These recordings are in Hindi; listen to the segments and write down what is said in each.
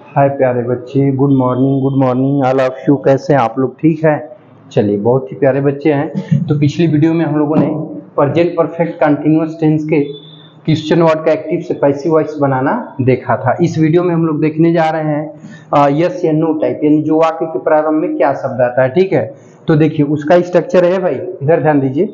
हाय प्यारे बच्चे, good morning all of you. कैसे हैं आप लोग? ठीक है। चलिए, बहुत ही प्यारे बच्चे हैं। तो पिछली वीडियो में हम लोगों ने प्रेजेंट परफेक्ट कंटिन्यूअस टेंस के क्वेश्चन वर्ड का एक्टिव से पैसिव वॉइस बनाना देखा था। इस वीडियो में हम लोग देखने जा रहे हैं यस या नो टाइप, यानी जो वाक्य के प्रारंभ में क्या शब्द आता है। ठीक है, तो देखिए उसका स्ट्रक्चर है भाई, इधर ध्यान दीजिए।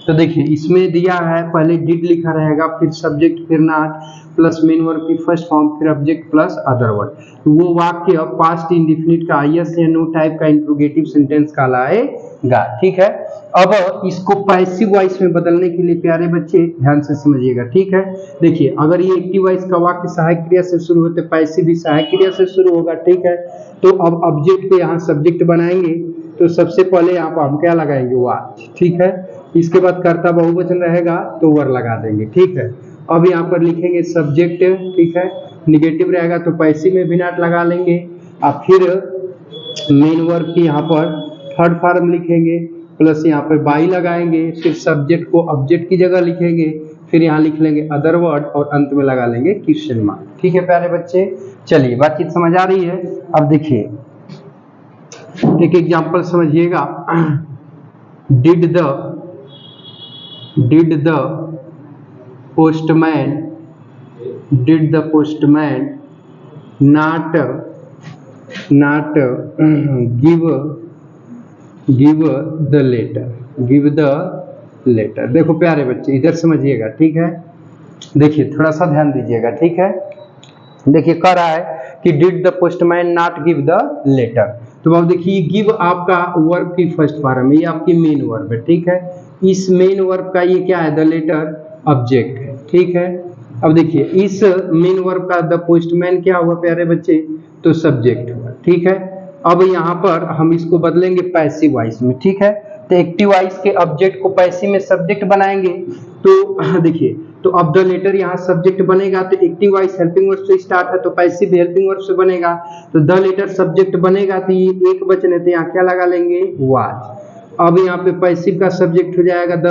तो देखिए इसमें दिया है, पहले डिड लिखा रहेगा, फिर सब्जेक्ट, फिर नॉट, प्लस मेन वर्ब की फर्स्ट फॉर्म, फिर ऑब्जेक्ट प्लस अदर वर्ड। तो वो वाक्य पास्ट इंडिफिनिट का यस या नो टाइप का इंट्रोगेटिव सेंटेंस कहलाएगा। ठीक है, अब इसको पैसिव वॉइस में बदलने के लिए प्यारे बच्चे ध्यान से समझिएगा। ठीक है, देखिए अगर ये एक्टिव वॉइस का वाक्य सहायक क्रिया से शुरू होते, पैसिव भी सहायक क्रिया से शुरू होगा। ठीक है, तो अब ऑब्जेक्ट पे यहाँ सब्जेक्ट बनाएंगे, तो सबसे पहले यहाँ पर हम क्या लगाएंगे? वाच। ठीक है, इसके बाद कर्ता बहुवचन रहेगा तो वर लगा देंगे। ठीक है, अब यहाँ पर लिखेंगे सब्जेक्ट। ठीक है, निगेटिव रहेगा तो पैसिव में भी नॉट लगा लेंगे, और फिर मेन वर्ब की यहाँ पर थर्ड फॉर्म लिखेंगे, प्लस यहाँ पर बाई लगाएंगे, फिर सब्जेक्ट को ऑब्जेक्ट की जगह लिखेंगे, फिर यहाँ लिख लेंगे अदर वर्ड और अंत में लगा लेंगे क्वेश्चन मार्क। ठीक है प्यारे बच्चे, चलिए बातचीत समझ आ रही है। अब देखिए एक एग्जांपल समझिएगा। Did the postman not give the letter। देखो प्यारे बच्चे इधर समझिएगा। ठीक है, देखिए थोड़ा सा ध्यान दीजिएगा। ठीक है, देखिए कह रहा है कि did the postman not give the letter. तो अब देखिए गिव आपका वर्ब की फर्स्ट फॉर्म है, ये आपकी मेन वर्ब है। ठीक है, इस मेन वर्ब का ये क्या है? द लेटर ऑब्जेक्ट है। ठीक है, अब देखिए इस मेन वर्ब का द पोस्टमैन क्या हुआ प्यारे बच्चे? तो सब्जेक्ट हुआ। ठीक है, अब यहाँ पर हम इसको बदलेंगे पैसिव वॉइस में। ठीक है, तो एक्टिव वॉइस के ऑब्जेक्ट को पैसिव में सब्जेक्ट बनाएंगे। तो देखिए, तो अब द लेटर यहाँ सब्जेक्ट बनेगा, तो एक्टिव वॉइस हेल्पिंग वर्ब से स्टार्ट है, तो पैसिव हेल्पिंग वर्ब से बनेगा। तो द लेटर सब्जेक्ट बनेगा, तो ये एक वचन है, तो यहाँ क्या लगा लेंगे? वाज। अब यहाँ पे पैसिव का सब्जेक्ट हो जाएगा द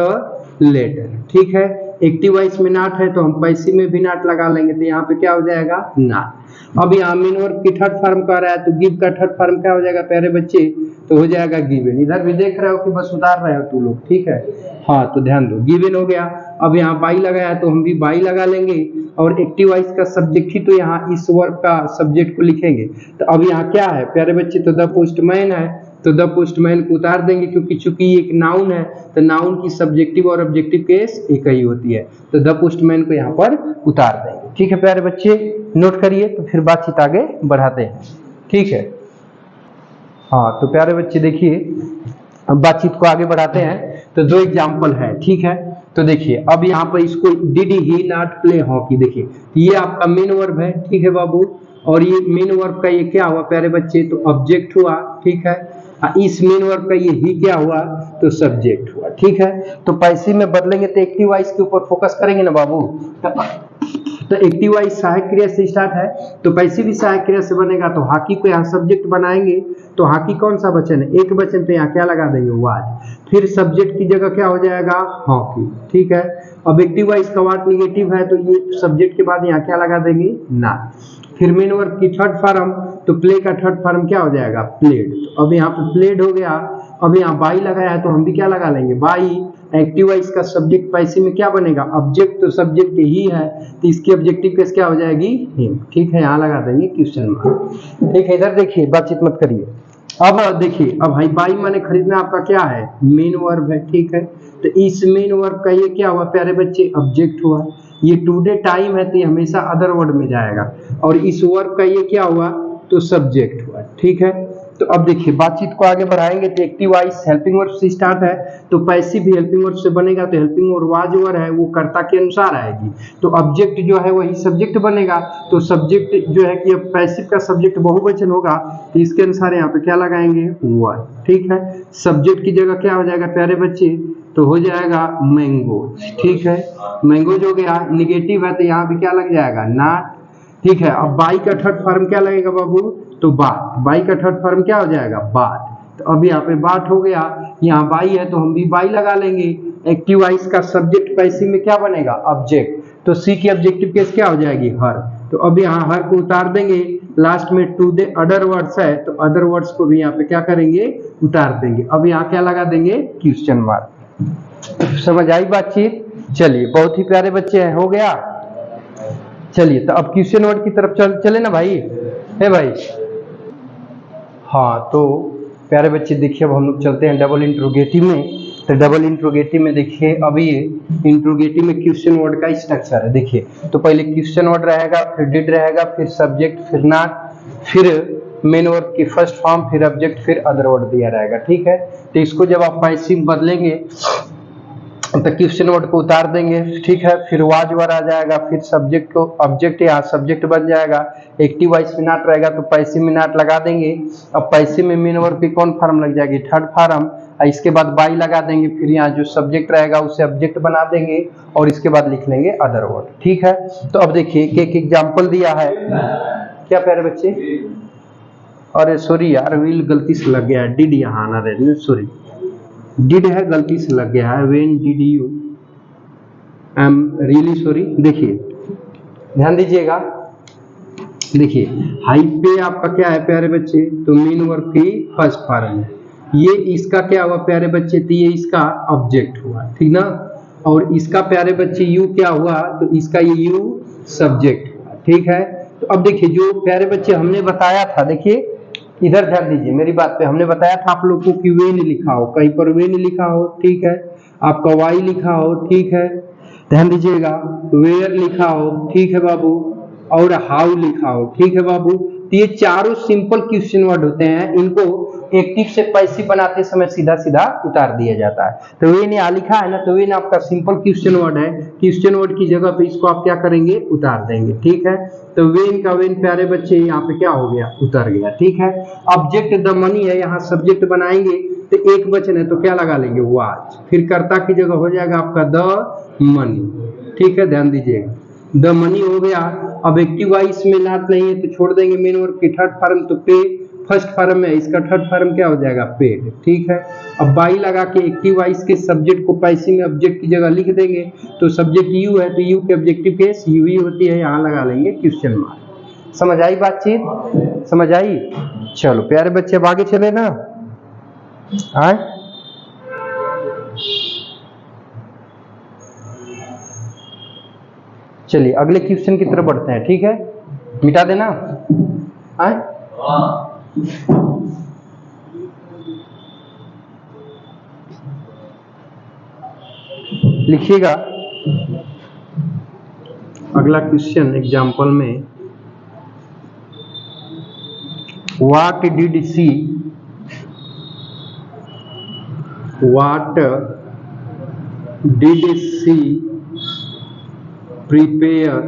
लेटर। ठीक है, एक्टिव वॉइस में नॉट है तो हम पैसिव में भी नॉट लगा लेंगे, तो यहाँ पे क्या हो जाएगा? नॉट। अब यहाँ मेन वर्ब की थर्ड फॉर्म कर रहा है, तो गिव का थर्ड फॉर्म क्या हो जाएगा प्यारे बच्चे? तो हो जाएगा गिवन। इधर भी देख रहे हो कि बस उतार रहे हो तू लोग? ठीक है, हाँ तो ध्यान दो, गिवन हो गया। अब यहाँ बाई लगाया तो हम भी बाई लगा लेंगे, और एक्टिव वॉइस का सब्जेक्ट ही तो यहाँ इस वर्ब का सब्जेक्ट को लिखेंगे। तो अब यहाँ क्या है प्यारे बच्चे? तो द पोस्टमैन है, तो द पोस्टमैन को उतार देंगे, क्योंकि चूंकि एक नाउन है, तो नाउन की सब्जेक्टिव और ऑब्जेक्टिव केस एक ही होती है, तो द पोस्टमैन को यहाँ पर उतार देंगे। ठीक है प्यारे बच्चे, नोट करिए, तो फिर बातचीत आगे बढ़ाते हैं। ठीक है, हाँ तो प्यारे बच्चे देखिए अब बातचीत को आगे बढ़ाते हैं। तो दो एग्जाम्पल है। ठीक है, तो देखिए अब यहाँ पर इसको did he not play hockey, देखिए ये आपका मेन वर्ब है। ठीक है बाबू, और ये मेन वर्ब का ये क्या हुआ प्यारे बच्चे? तो ऑब्जेक्ट हुआ। ठीक है, इस मेन वर्ब का ये ही क्या हुआ? तो सब्जेक्ट हुआ। ठीक है, तो पैसिव में बदलेंगे तो एक्टिव वॉइस के ऊपर फोकस करेंगे ना बाबू। तो एक्टिव वॉइस सहायक क्रिया से स्टार्ट है, तो पैसिव भी सहायक क्रिया से बनेगा, तो हॉकी को यहाँ सब्जेक्ट बनाएंगे, तो हॉकी कौन सा वचन है? एक वचन, पे यहाँ क्या लगा देंगे? वाज। फिर सब्जेक्ट की जगह क्या हो जाएगा? हॉकी। ठीक है, अब एक्टिव वॉइस का वाट निगेटिव है, तो ये सब्जेक्ट के बाद यहाँ क्या लगा देंगे? नॉट। फिर मेन वर्ब की थर्ड फॉर्म, तो प्ले का थर्ड फॉर्म क्या हो जाएगा? प्लेड। तो अब यहाँ पे प्लेड हो गया। अब यहाँ बाई लगाया है, तो हम भी क्या लगा लेंगे? बाई। एक्टिव वॉइस का सब्जेक्ट पैसिव में क्या बनेगा? ऑब्जेक्ट, तो सब्जेक्ट ही है, तो इसकी ऑब्जेक्टिव केस क्या हो जाएगी? हिम। ठीक है, यहाँ लगा देंगे क्वेश्चन मार्क। ठीक है, इधर देखिए बातचीत मत करिए। अब देखिए, अब भाई बाई माने खरीदना आपका क्या है? मेन वर्ब है। ठीक है, तो इस मेन वर्ब का ये क्या हुआ प्यारे बच्चे? ऑब्जेक्ट हुआ। ये टुडे टाइम है, तो ये हमेशा अदर वर्ड में जाएगा, और इस वर्ब का ये क्या हुआ? तो सब्जेक्ट हुआ। ठीक है, तो अब देखिए बातचीत को आगे बढ़ाएंगे। तो एक्टिव वॉइस हेल्पिंग वर्ब से स्टार्ट है, तो पैसिव भी हेल्पिंग वर्ब से बनेगा, तो हेल्पिंग वर्ब वाज वर्ब है, वो कर्ता के अनुसार आएगी, तो ऑब्जेक्ट जो है वही सब्जेक्ट बनेगा। तो सब्जेक्ट जो है कि पैसिव का सब्जेक्ट बहुवचन होगा, तो इसके अनुसार यहाँ पे क्या लगाएंगे? वर। ठीक है, सब्जेक्ट की जगह क्या हो जाएगा प्यारे बच्चे? तो हो जाएगा मैंगो। ठीक है, मैंगो जो गया निगेटिव है, तो यहाँ भी क्या लग जाएगा? नॉट। ठीक है, अब बाई का थर्ड फॉर्म क्या लगेगा बाबू? तो बात। बाई का थर्ड फॉर्म क्या हो जाएगा? बात। तो अब यहाँ पे बात हो गया, यहाँ बाई है तो हम भी बाई लगा लेंगे। एक्टिव वॉइस का सब्जेक्ट पैसिव में क्या बनेगा? ऑब्जेक्ट। तो सी की ऑब्जेक्टिव केस क्या हो जाएगी? हर। तो अब यहाँ हर को उतार देंगे, लास्ट में टू द अदर वर्ड्स है तो अदर वर्ड्स को भी यहाँ पे क्या करेंगे, उतार देंगे। अब यहाँ क्या लगा देंगे, क्वेश्चन मार्क। समझ आई बातचीत? चलिए बहुत ही प्यारे बच्चे हैं, हो गया। चलिए तो अब क्वेश्चन वर्ड की तरफ चले ना भाई, है भाई? हाँ तो प्यारे बच्चे देखिए अब हम लोग चलते हैं डबल इंट्रोगेटिव में। तो डबल इंट्रोगेटिव में देखिए अब ये इंट्रोगेटिव में क्वेश्चन वर्ड का स्ट्रक्चर है। देखिए तो पहले क्वेश्चन वर्ड रहेगा, फिर डिड रहेगा, फिर सब्जेक्ट, फिर नॉट, फिर मेन वर्ब की फर्स्ट फॉर्म, फिर ऑब्जेक्ट, फिर अदर वर्ड दिया रहेगा। ठीक है, तो इसको जब आप पैसिव बदलेंगे तो क्वेश्चन वर्ड को उतार देंगे। ठीक है, फिर वाज वर आ जाएगा, फिर सब्जेक्ट को ऑब्जेक्ट या सब्जेक्ट बन जाएगा। एक्टिव वॉइस में नॉट रहेगा तो पैसिव में नॉट लगा देंगे। अब पैसिव में मेन वर्ब की कौन फॉर्म लग जाएगी, थर्ड फॉर्म। इसके बाद बाई लगा देंगे, फिर यहाँ जो सब्जेक्ट रहेगा उसे ऑब्जेक्ट बना देंगे और इसके बाद लिख लेंगे अदर वर्ड। ठीक है, तो अब देखिए एक एग्जाम्पल दिया है। क्या प्यारे बच्चे, अरे सॉरी यार व्हील गलती से लग गया है, डिड यहाँ आना रहे, सॉरी डिड है गलती से लग गया है। When did you, I am really sorry. देखिए ध्यान दीजिएगा, देखिए हाई पे आपका क्या है प्यारे बच्चे, तो मेन वर्ब की फर्स्ट फॉर्म है। ये इसका क्या हुआ प्यारे बच्चे, तो ये इसका ऑब्जेक्ट हुआ, ठीक ना। और इसका प्यारे बच्चे यू क्या हुआ, तो इसका ये यू सब्जेक्ट हुआ। ठीक है, तो अब देखिए जो प्यारे बच्चे हमने बताया था, देखिए इधर ध्यान दीजिए मेरी बात पे, हमने बताया था आप लोगों को कि वेन लिखा हो, कहीं पर वेन लिखा हो, ठीक है, आपका वाई लिखा हो, ठीक है, ध्यान दीजिएगा, वेयर लिखा हो, ठीक है बाबू, और हाउ लिखा हो, ठीक है बाबू। तो ये चारों सिंपल क्वेश्चन वर्ड होते हैं, इनको एक्टिव से पैसिव बनाते समय सीधा सीधा उतार दिया जाता है। तो वेन यहाँ लिखा है ना, तो वेन आपका सिंपल क्वेश्चन वर्ड है, क्वेश्चन वर्ड की जगह पे इसको आप क्या करेंगे, उतार देंगे। ठीक है, तो वेन का वेन प्यारे बच्चे यहाँ पे क्या हो गया, उतर गया। ठीक है, ऑब्जेक्ट द मनी है, यहाँ सब्जेक्ट बनाएंगे तो एक वचन है तो क्या लगा लेंगे, वाज, फिर कर्ता की जगह हो जाएगा आपका द मनी। ठीक है, ध्यान दीजिएगा, द मनी हो गया। अब एक्टिव वॉइस में नॉट नहीं है तो छोड़ देंगे मेन वर्ब की थर्ड फॉर्म, तो पे फर्स्ट फॉर्म में, इसका थर्ड फॉर्म क्या हो जाएगा, पेड। ठीक है, अब बाई लगा के एक्टिव वॉइस के सब्जेक्ट को पैसिव में ऑब्जेक्ट की जगह लिख देंगे, तो सब्जेक्ट यू है तो यू के ऑब्जेक्टिव केस यू ही होती है, यहाँ लगा लेंगे क्वेश्चन मार्क। समझ आई बातचीत, समझ आई? चलो प्यारे बच्चे अब आगे चले ना, आए चलिए अगले क्वेश्चन की तरफ बढ़ते हैं। ठीक है, मिटा देना, आए लिखिएगा अगला क्वेश्चन एग्जाम्पल में, what did she, what did she prepare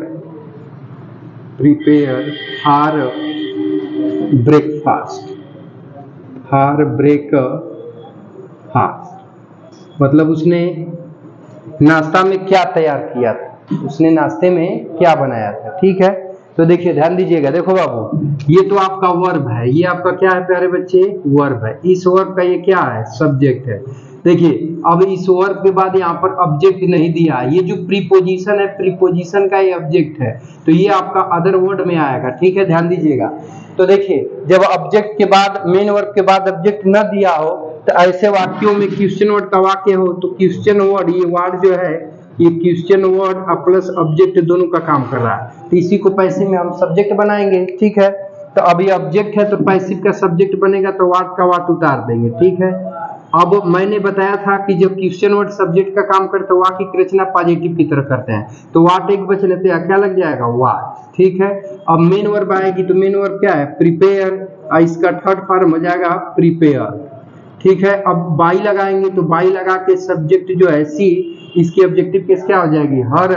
for breakfast, for breakfast मतलब उसने नाश्ता में क्या तैयार किया था, उसने नाश्ते में क्या बनाया था। ठीक है, तो देखिए ध्यान दीजिएगा, देखो बाबू ये तो आपका वर्ब है, ये आपका क्या है प्यारे बच्चे, वर्ब है। इस वर्ब का ये क्या है, सब्जेक्ट है। देखिए अब इस वर्ब के बाद यहाँ पर ऑब्जेक्ट नहीं दिया है, ये जो प्रीपोजिशन है, प्रीपोजिशन का ये ऑब्जेक्ट है, तो ये आपका अदर वर्ड में आएगा। ठीक है, ध्यान दीजिएगा, तो देखिए जब ऑब्जेक्ट के बाद मेन वर्ब के बाद ऑब्जेक्ट न दिया हो तो ऐसे वाक्यों में क्वेश्चन वर्ड का वाक्य हो तो क्वेश्चन वर्ड, ये वर्ड जो है ये क्वेश्चन वर्ड प्लस ऑब्जेक्ट दोनों का काम कर रहा है, तो इसी को पैसिव में हम सब्जेक्ट बनाएंगे। ठीक है, तो अभी ऑब्जेक्ट है तो पैसिव का सब्जेक्ट बनेगा तो वाट का वाट उतार देंगे। ठीक है, अब मैंने बताया था कि जब क्वेश्चन वर्ड सब्जेक्ट का काम करते वाक्य की रचना पॉजिटिव की तरफ करते हैं, तो वाट एक बच लेते हैं, क्या लग जाएगा, वाट। ठीक है, अब मेन वर्ब आएगी तो मेन वर्ब क्या है, प्रिपेयर, इसका थर्ड फॉर्म हो जाएगा प्रिपेयर। ठीक है, अब बाई लगाएंगे तो बाई लगा के सब्जेक्ट जो है सी, इसकी ऑब्जेक्टिव केस क्या हो जाएगी, हर।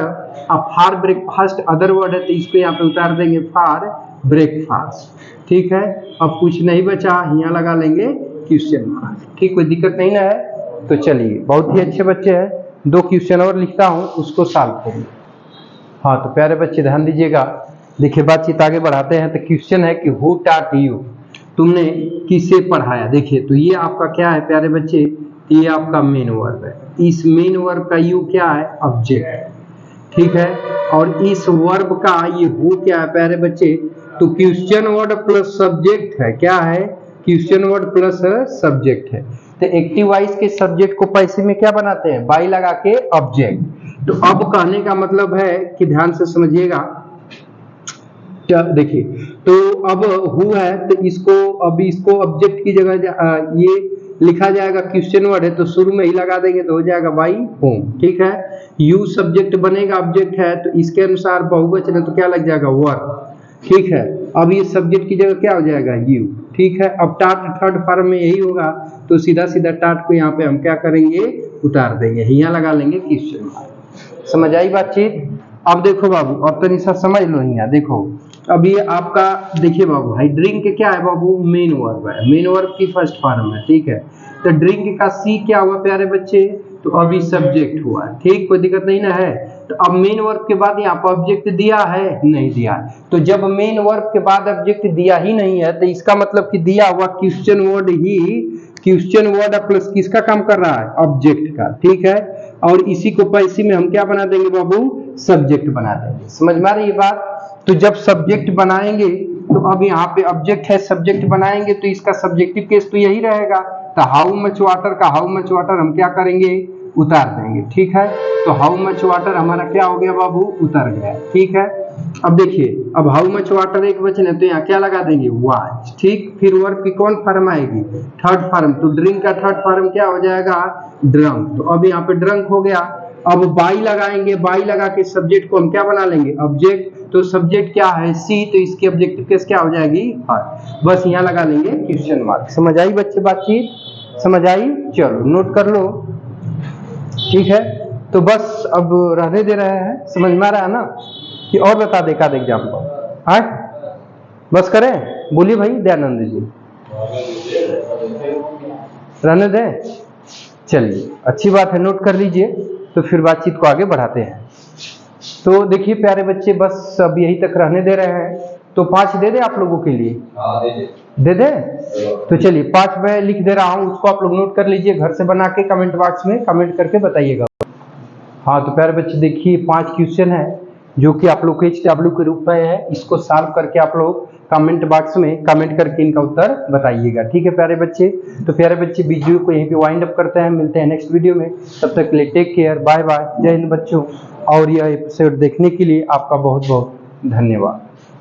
अब फॉर ब्रेकफास्ट अदर वर्ड है तो इसको यहाँ पे उतार देंगे, फॉर ब्रेकफास्ट। ठीक है, अब कुछ नहीं बचा, यहाँ लगा लेंगे क्वेश्चन मार्क। ठीक, कोई दिक्कत नहीं ना है? तो चलिए बहुत ही अच्छे बच्चे हैं, दो क्वेश्चन और लिखता हूँ उसको सॉल्व करिए। हाँ तो प्यारे बच्चे ध्यान दीजिएगा, देखिए बातचीत आगे बढ़ाते हैं। तो क्वेश्चन है कि हु टॉट यू, तुमने किसे पढ़ाया। देखिए तो ये आपका क्या है प्यारे बच्चे, ये आपका मेन वर्ब है, इस मेन वर्ब का यू क्या है, ऑब्जेक्ट। ठीक है, और इस वर्ब का ये हु क्या है प्यारे बच्चे, तो क्वेश्चन वर्ड प्लस सब्जेक्ट है, क्या है, क्वेश्चन वर्ड प्लस सब्जेक्ट है। तो एक्टिव वॉइस के सब्जेक्ट को पैसिव में क्या बनाते हैं, बाई लगा के ऑब्जेक्ट। तो अब कहने का मतलब है कि ध्यान से समझिएगा, क्या देखिए, तो अब हु है तो इसको अभी इसको ऑब्जेक्ट की जगह ये लिखा जाएगा, क्वेश्चन वर्ड है तो शुरू में ही लगा देंगे तो हो जाएगा बाई होम, ठीक है। यू सब्जेक्ट बनेगा, ऑब्जेक्ट है तो इसके अनुसार बहुवचन है तो क्या लग जाएगा, वर, ठीक है। अब ये सब्जेक्ट की जगह क्या हो जाएगा, यू, ठीक है। अब टाट थर्ड फॉर्म में यही होगा तो सीधा सीधा टाट को यहाँ पे हम क्या करेंगे, उतार देंगे, यहाँ लगा लेंगे क्वेश्चन मार्क। समझ आई बातचीत। अब देखो बाबू, अब तो निशा समझ लो, यहाँ देखो, अब ये आपका देखिए बाबू, भाई ड्रिंक क्या है बाबू, मेन वर्ब है, मेन वर्ब की फर्स्ट फॉर्म है, ठीक है। तो ड्रिंक का सी क्या हुआ प्यारे बच्चे, तो अभी सब्जेक्ट हुआ, ठीक, कोई दिक्कत नहीं ना है। तो अब मेन वर्ब के बाद यहाँ पर ऑब्जेक्ट दिया है, नहीं दिया है, तो जब मेन वर्ब के बाद ऑब्जेक्ट दिया ही नहीं है तो इसका मतलब कि दिया हुआ क्वेश्चन वर्ड ही, क्वेश्चन वर्ड प्लस किसका काम कर रहा है, ऑब्जेक्ट का, ठीक है। और इसी को पैसिव में हम क्या बना देंगे बाबू, सब्जेक्ट बना देंगे। समझ में आ रही है बात। तो जब सब्जेक्ट बनाएंगे तो अब यहाँ पे ऑब्जेक्ट है, सब्जेक्ट बनाएंगे तो इसका सब्जेक्टिव केस तो यही रहेगा। तो हाउ मच वाटर का हाउ मच वाटर हम क्या करेंगे, उतार देंगे, ठीक है। तो हाउ मच वाटर हमारा क्या हो गया बाबू, उतर गया, ठीक है। अब देखिए, अब हाउ मच वाटर एक वचन है तो यहाँ क्या लगा देंगे, वाच, ठीक। फिर वर्ब की कौन फॉर्म आएगी, थर्ड फॉर्म, तो ड्रिंक का थर्ड फॉर्म क्या हो जाएगा, ड्रंक। तो अब यहाँ पे ड्रंक हो गया। अब बाई लगाएंगे, बाई लगा के सब्जेक्ट को हम क्या बना लेंगे, ऑब्जेक्ट। तो सब्जेक्ट क्या है, सी, तो इसकी ऑब्जेक्टिव केस क्या हो जाएगी, हार। बस यहाँ लगा लेंगे क्वेश्चन मार्क। समझ आई बच्चे बातचीत, समझ आई, चलो नोट कर लो, ठीक है। तो बस अब रहने दे रहे हैं, समझ में आ रहा है ना, कि और बता दे का एग्जाम्पल, हाँ बस करें, बोलिए भाई दयानंद जी, रहने दे, चलिए अच्छी बात है, नोट कर लीजिए। तो फिर बातचीत को आगे बढ़ाते हैं। तो देखिए प्यारे बच्चे, बस अब यही तक रहने दे रहे हैं। तो 5 दे दे आप लोगों के लिए, दे दे। तो चलिए 5 मैं लिख दे रहा हूँ, उसको आप लोग नोट कर लीजिए, घर से बना के कमेंट बॉक्स में कमेंट करके बताइएगा। हाँ तो प्यारे बच्चे देखिए, 5 क्वेश्चन है जो कि आप लोग HW के रूप में है। इसको सॉल्व करके आप लोग कमेंट बॉक्स में कमेंट करके इनका उत्तर बताइएगा, ठीक है प्यारे बच्चे। तो प्यारे बच्चे वीडियो को यहीं पे वाइंड अप करते हैं, मिलते हैं नेक्स्ट वीडियो में। तब तक के लिए टेक केयर, बाय बाय, जय हिंद बच्चों। और यह एपिसोड देखने के लिए आपका बहुत बहुत धन्यवाद।